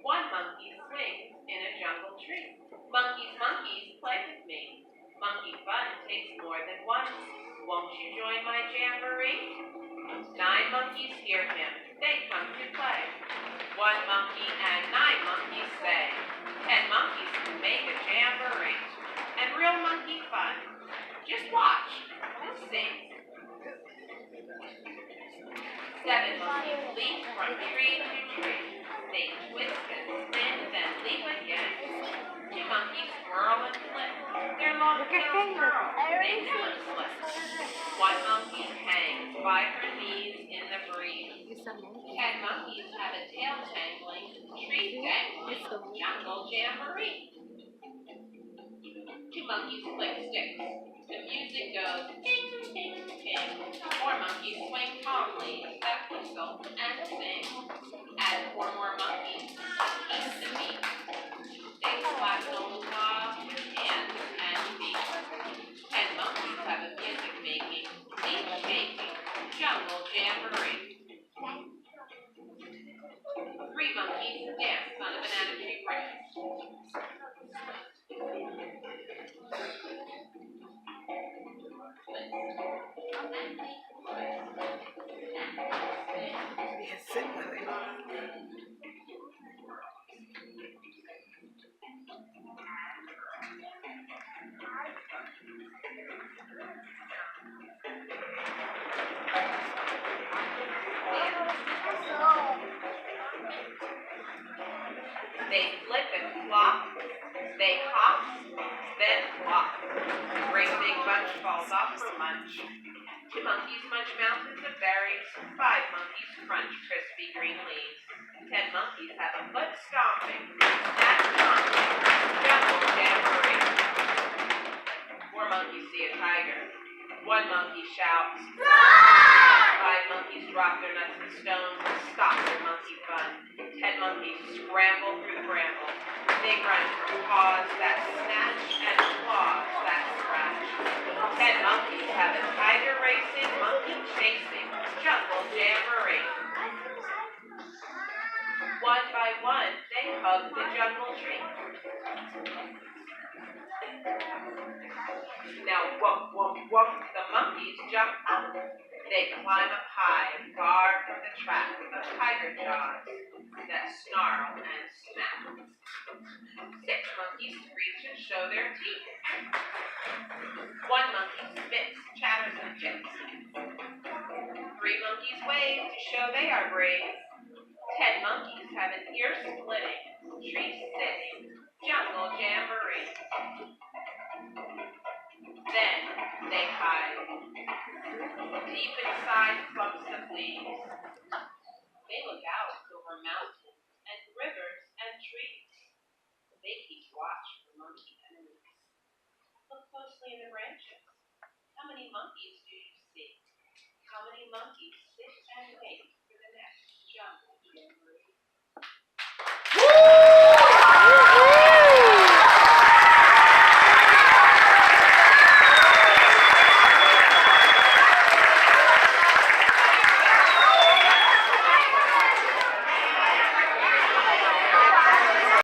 One monkey swings in a jungle tree. Monkeys, monkeys, play with me. Monkey fun takes more than one. Won't you join my jamboree? 9 monkeys hear him. They come to play. 1 monkey and 9 monkeys say. 10 monkeys can make a jamboree. And real monkey fun. Just watch. We'll sing. 7 monkeys leap from tree to tree. They twist and spin, then leap again. 2 monkeys whirl and flip. Their long tails curl. They never slip. 1 monkey hangs by her knees in the breeze. 10 monkeys have a tail tangling, tree dangling, jungle jamboree. 2 monkeys click sticks. The music goes ting, ting, ting. 4 monkeys swing calmly, step, whistle, and sing. Add 4 more monkeys to keep the beat. They clap nose off with hands and feet. 10 monkeys have a music making, leaf shaking, jungle jamboree. 3 monkeys dance on a banana tree branch. They flip and flop, they hop, then flop. A great big bunch falls off for lunch. 2 monkeys munch mountains of berries. 5 monkeys crunch crispy green leaves. 10 monkeys have a foot stomping, snap stomping, jungle jamboree. 4 monkeys see a tiger. 1 monkey shouts, "Run!" 5 monkeys drop their nuts and stones and stop their monkey fun. 10 monkeys scramble through the bramble. They run for paws that snatch and claws that scratch. 10 monkeys have a tiger racing, monkey chasing, jungle jamboree. 1 by 1, they hug the jungle tree. Now whoop, whoop, whoop, the monkeys jump up. They climb up high and guard from the trap of tiger jaws that snarl and snap. 6 monkeys screech and show their teeth. 1 monkey spits, chatters, and chips. 3 monkeys wave to show they are brave. 10 monkeys have an ear-splitting, tree-sitting, jungle jamboree. Then they hide deep inside clumps of leaves. They look out over mountains and rivers and trees. They keep watch for monkey enemies. Look closely in the branches. How many monkeys do you see? How many monkeys sit and wait?